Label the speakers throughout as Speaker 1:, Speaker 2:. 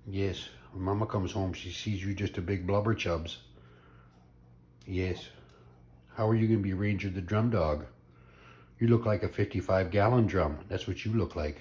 Speaker 1: Yes, when Mama comes home, she sees you just a big blubber chubs. Yes. How are you going to be Ranger the drum dog? You look like a 55-gallon drum. That's what you look like.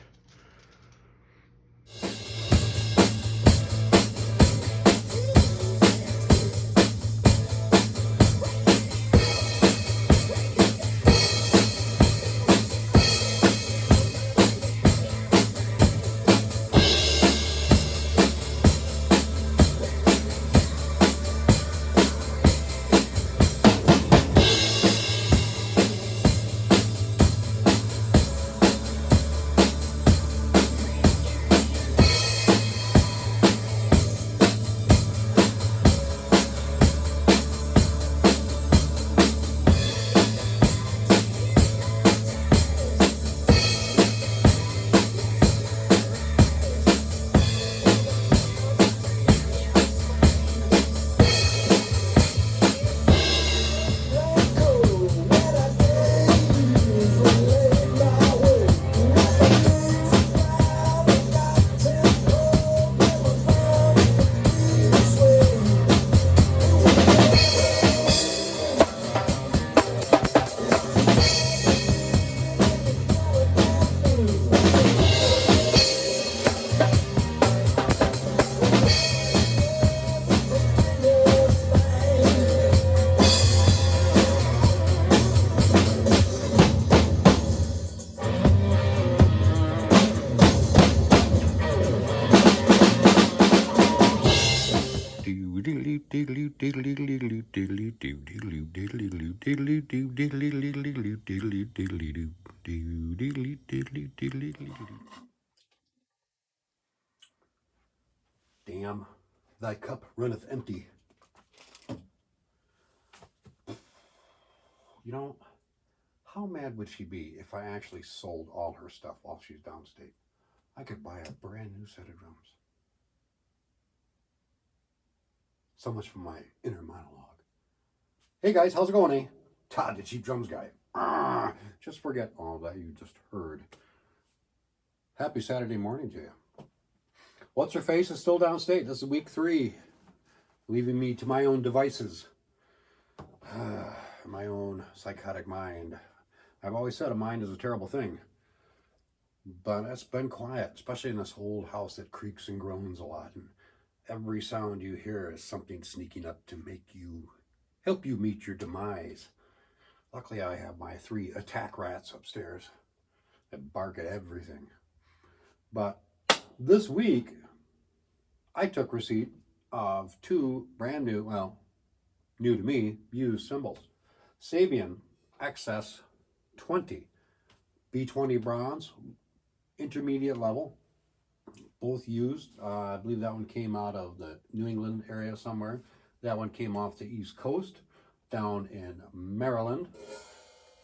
Speaker 1: Damn, thy cup runneth empty. You know, how mad would she be if I actually sold all her stuff while she's downstate? I could buy a brand new set of drums. So much for my inner monologue. Hey guys, how's it going, eh? Todd, the cheap drums guy. Just forget all that you just heard. Happy Saturday morning to you. What's her face is still downstate. This is week 3, leaving me to my own devices. My own psychotic mind. I've always said a mind is a terrible thing. But it's been quiet, especially in this old house that creaks and groans a lot. And every sound you hear is something sneaking up to help you meet your demise. Luckily, I have my 3 attack rats upstairs that bark at everything. But this week, I took receipt of 2 brand new, well, new to me, used cymbals. Sabian XS20, B20 bronze, intermediate level, both used. I believe that one came out of the New England area somewhere. That one came off the East Coast, down in Maryland.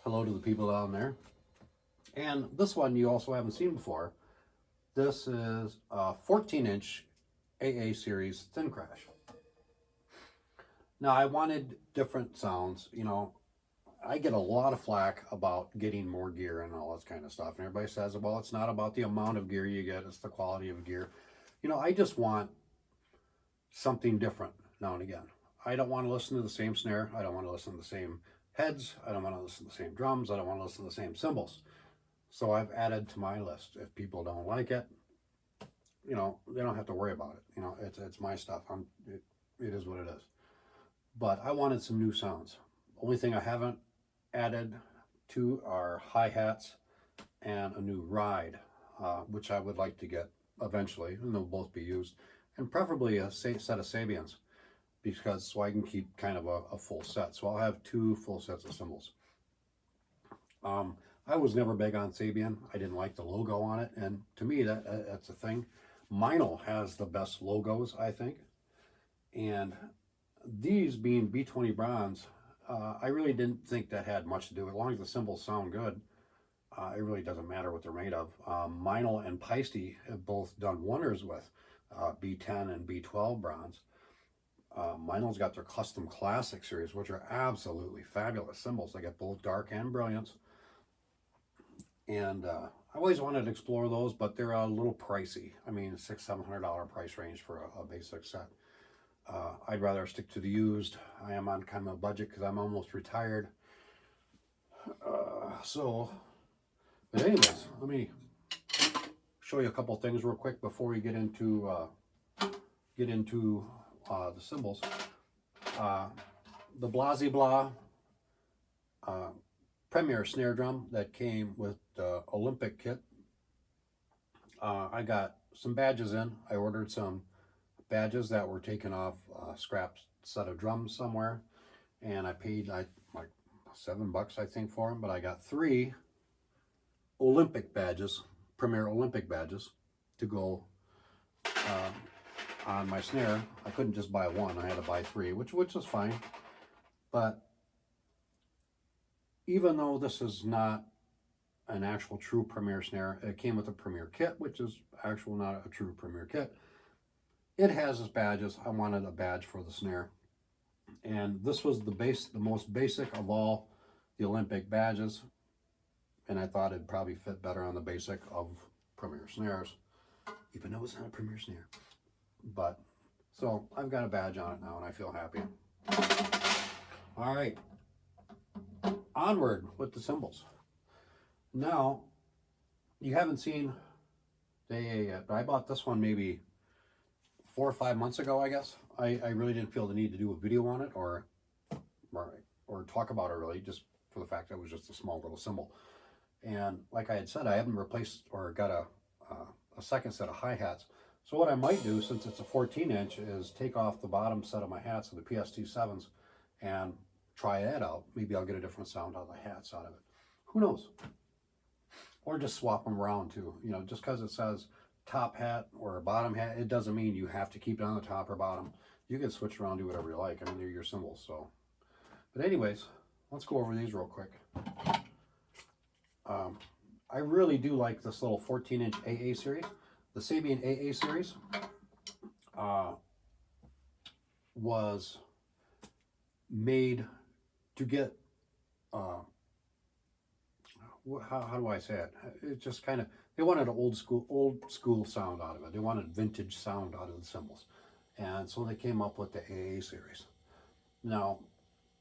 Speaker 1: Hello to the people down there. And this one you also haven't seen before. This is a 14-inch AA series thin crash. Now I wanted different sounds. You know, I get a lot of flack about getting more gear and all this kind of stuff. And everybody says, well, it's not about the amount of gear you get, it's the quality of gear. You know, I just want something different now and again. I don't want to listen to the same snare. I don't want to listen to the same heads. I don't want to listen to the same drums. I don't want to listen to the same cymbals. So I've added to my list. If people don't like it, you know, they don't have to worry about it. You know, it's my stuff. It is what it is. But I wanted some new sounds. Only thing I haven't added to are hi-hats and a new ride, which I would like to get eventually, and they'll both be used, and preferably a set of Sabians, because so I can keep kind of a full set. So I'll have 2 full sets of cymbals. I was never big on Sabian. I didn't like the logo on it, and to me that's a thing. Meinl has the best logos, I think, and these being B20 bronze, I really didn't think that had much to do. As long as the cymbals sound good, it really doesn't matter what they're made of. Meinl and Peisty have both done wonders with B10 and B12 bronze. Meinl's got their custom classic series, which are absolutely fabulous cymbals. They get both dark and brilliance. And I always wanted to explore those, but they're a little pricey. I mean, $600-700 price range for a basic set. I'd rather stick to the used. I am on kind of a budget because I'm almost retired. But anyways, let me show you a couple things real quick before we get into the cymbals. The Blasey Blah Premier snare drum that came with the Olympic kit. I got some badges in. I ordered some badges that were taken off a scrap set of drums somewhere, and I paid like $7 I think for them, but I got 3 Olympic badges, Premier Olympic badges, to go on my snare. I couldn't just buy one, I had to buy 3, which is fine. But even though this is not an actual true Premier snare, it came with a Premier kit, which is actual not a true Premier kit. It has its badges. I wanted a badge for the snare, and this was the most basic of all the Olympic badges, and I thought it'd probably fit better on the basic of Premier snares, even though it's not a Premier snare. But so I've got a badge on it now, and I feel happy. All right, onward with the cymbals. Now, you haven't seen the AA yet, but I bought this one maybe 4 or 5 months ago, I guess. I really didn't feel the need to do a video on it or talk about it really, just for the fact that it was just a small little cymbal. And like I had said, I haven't replaced or got a second set of hi-hats. So what I might do, since it's a 14-inch, is take off the bottom set of my hats of the XS20's and try that out. Maybe I'll get a different sound out of the hats out of it. Who knows? Or just swap them around too. You know, just because it says top hat or a bottom hat, it doesn't mean you have to keep it on the top or bottom. You can switch around, do whatever you like. I mean, they're your cymbals. So, but anyways, let's go over these real quick. I really do like this little 14-inch AA series. The Sabian AA series was made to get how do I say it? It's just kind of, they wanted an old school sound out of it. They wanted vintage sound out of the cymbals, and so they came up with the AA series. Now,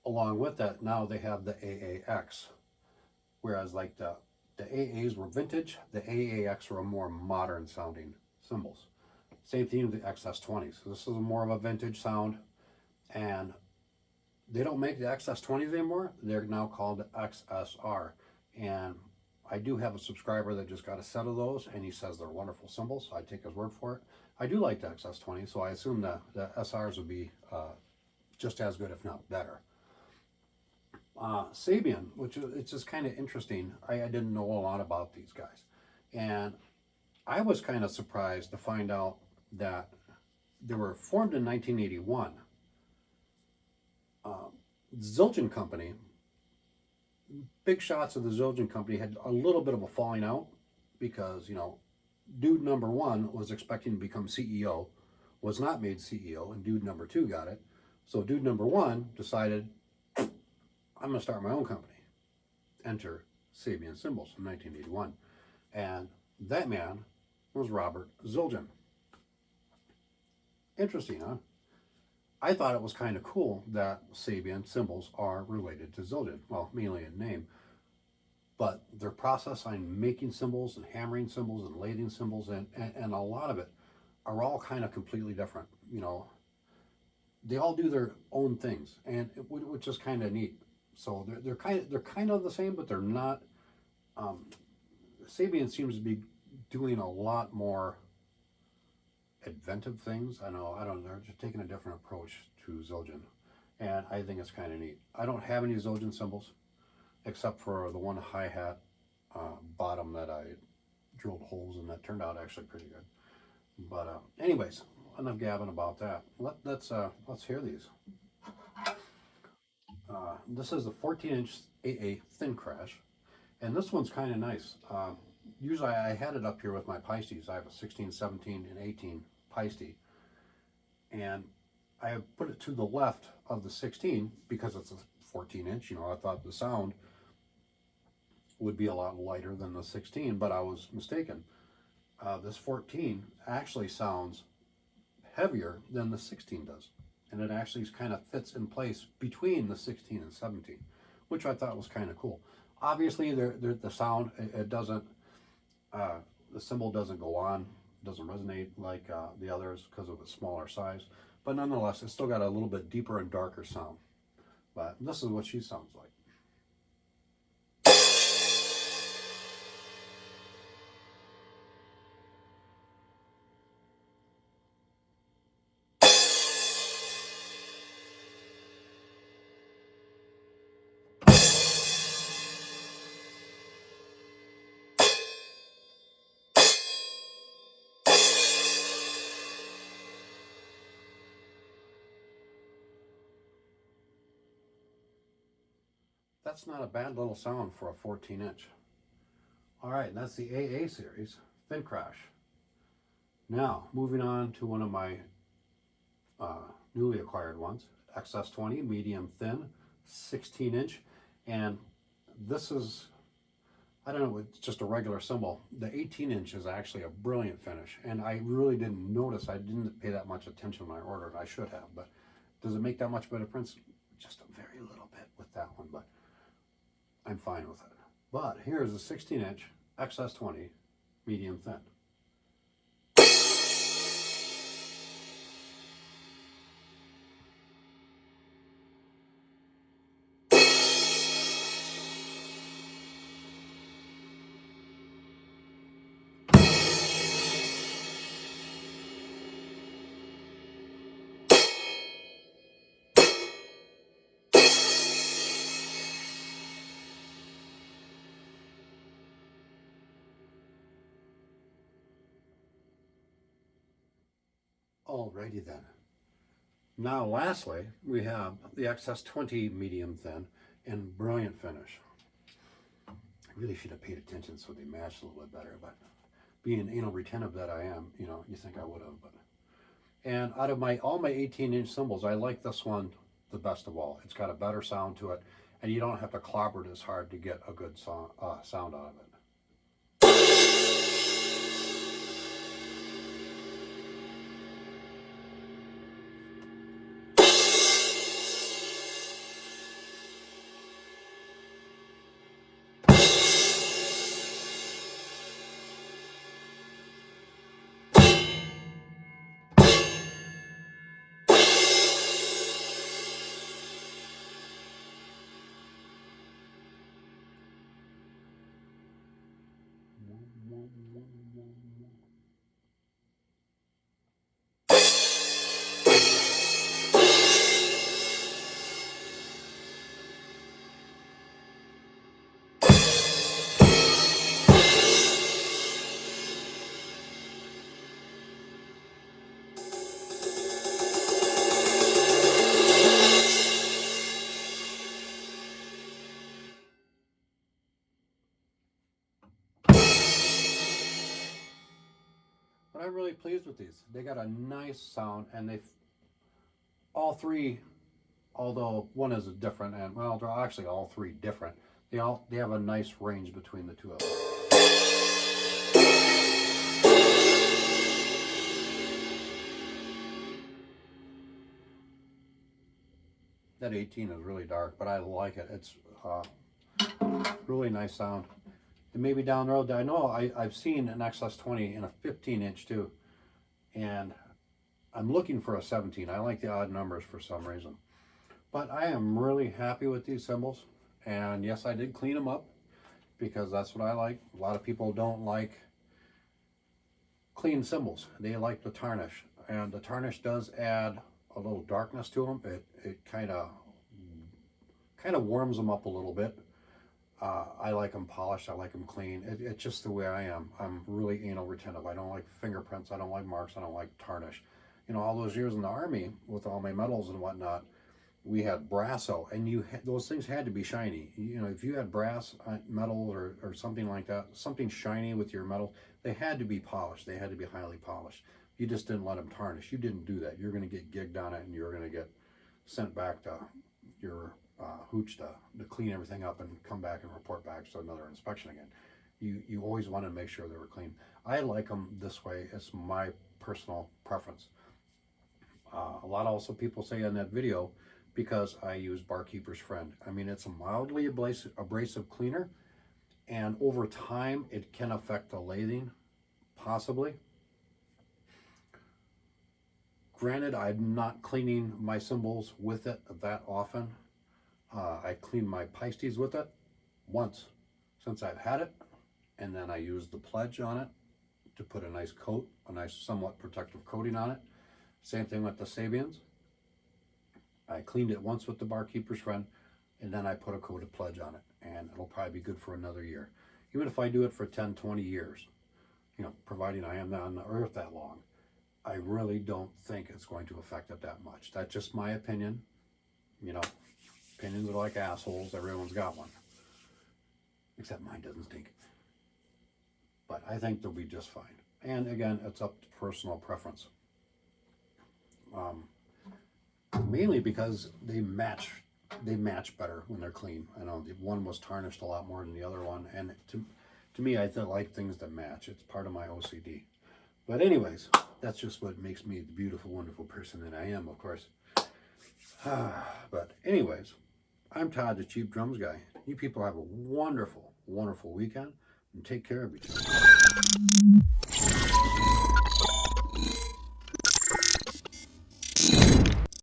Speaker 1: along with that, now they have the AAX, whereas like the AAs were vintage, the AAX were a more modern sounding cymbals. Same thing with the XS20's. So this is more of a vintage sound, and they don't make the XS20's anymore. They're now called XSR. And I do have a subscriber that just got a set of those, and he says they're wonderful cymbals. So I take his word for it. I do like the XS20, so I assume that the SRs would be just as good, if not better. Sabian, which it's just kind of interesting. I didn't know a lot about these guys, and I was kind of surprised to find out that they were formed in 1981. Zildjian Company, big shots of the Zildjian Company had a little bit of a falling out because, you know, dude number 1 was expecting to become CEO, was not made CEO, and dude number 2 got it. So dude number 1 decided, I'm going to start my own company. Enter Sabian Cymbals in 1981. And that man was Robert Zildjian. Interesting, huh? I thought it was kind of cool that Sabian cymbals are related to Zildjian. Well, mainly in name. But their process on making cymbals and hammering cymbals and lathing cymbals and a lot of it are all kind of completely different. You know, they all do their own things, and which is kind of neat. So they're kind of the same, but they're not. Sabian seems to be doing a lot more inventive things. I don't know, they're just taking a different approach to Zildjian, and I think it's kind of neat. I don't have any Zildjian cymbals, except for the one hi-hat bottom that I drilled holes in that turned out actually pretty good. But anyways, enough gabbing about that. Let's hear these. This is a 14-inch AA thin crash, and this one's kind of nice. Usually I had it up here with my Pisces. I have a 16, 17, and 18 Pisces, and I have put it to the left of the 16 because it's a 14-inch. You know, I thought the sound would be a lot lighter than the 16, but I was mistaken. This 14 actually sounds heavier than the 16 does. And it actually kind of fits in place between the 16 and 17, which I thought was kind of cool. Obviously, the sound, it doesn't, the cymbal doesn't go on, doesn't resonate like the others because of its smaller size. But nonetheless, it's still got a little bit deeper and darker sound. But this is what she sounds like. That's not a bad little sound for a 14-inch. All right, that's the AA series, Thin Crash. Now, moving on to one of my newly acquired ones, XS20, medium thin, 16-inch. And this is, I don't know, it's just a regular cymbal. The 18-inch is actually a brilliant finish. And I really didn't notice, I didn't pay that much attention when I ordered. I should have, but does it make that much of a difference? Just a very little bit with that one, but I'm fine with it. But here's a 16-inch XS20 medium thin. Alrighty then. Now lastly, we have the XS20 medium thin and brilliant finish. I really should have paid attention so they matched a little bit better, but being anal retentive that I am, you know, you think I would have. But and out of all my 18-inch cymbals, I like this one the best of all. It's got a better sound to it, and you don't have to clobber it as hard to get a good sound out of it. But I'm really pleased with these. They got a nice sound, and they've all three, although one is different, and well, they're actually all three different. They have a nice range between the two of them. That 18 is really dark, but I like it. It's really nice sound. And maybe down the road, I know I've seen an XS20 in a 15-inch too, and I'm looking for a 17. I like the odd numbers for some reason. But I am really happy with these cymbals, and yes, I did clean them up because that's what I like. A lot of people don't like clean cymbals. They like the tarnish, and the tarnish does add a little darkness to them. It kind of warms them up a little bit. I like them polished. I like them clean. It's just the way I am. I'm really anal retentive. I don't like fingerprints. I don't like marks. I don't like tarnish. You know, all those years in the Army with all my medals and whatnot, we had brasso, and those things had to be shiny. You know, if you had brass medals or something like that, something shiny with your medal, they had to be polished. They had to be highly polished. You just didn't let them tarnish. You didn't do that. You're going to get gigged on it, and you're going to get sent back to your hooch to clean everything up and come back and report back to another inspection again. You always want to make sure they were clean. I like them this way. It's my personal preference. A lot also people say in that video, because I use Barkeeper's Friend. I mean, it's a mildly abrasive cleaner, and over time it can affect the lathing, possibly. Granted, I'm not cleaning my cymbals with it that often. I cleaned my Pisces with it once since I've had it, and then I used the Pledge on it to put a nice coat, a nice somewhat protective coating on it. Same thing with the Sabians. I cleaned it once with the Barkeeper's Friend, and then I put a coat of Pledge on it, and it'll probably be good for another year. Even if I do it for 10, 20 years, you know, providing I am not on the earth that long, I really don't think it's going to affect it that much. That's just my opinion. You know, opinions are like assholes. Everyone's got one. Except mine doesn't stink. But I think they'll be just fine. And again, it's up to personal preference. Mainly because they match better when they're clean. I know the one was tarnished a lot more than the other one, and to me, I like things that match. It's part of my OCD. But anyways, that's just what makes me the beautiful, wonderful person that I am, of course. But anyways, I'm Todd, the Cheap Drums Guy. You people have a wonderful, wonderful weekend, and take care of each other.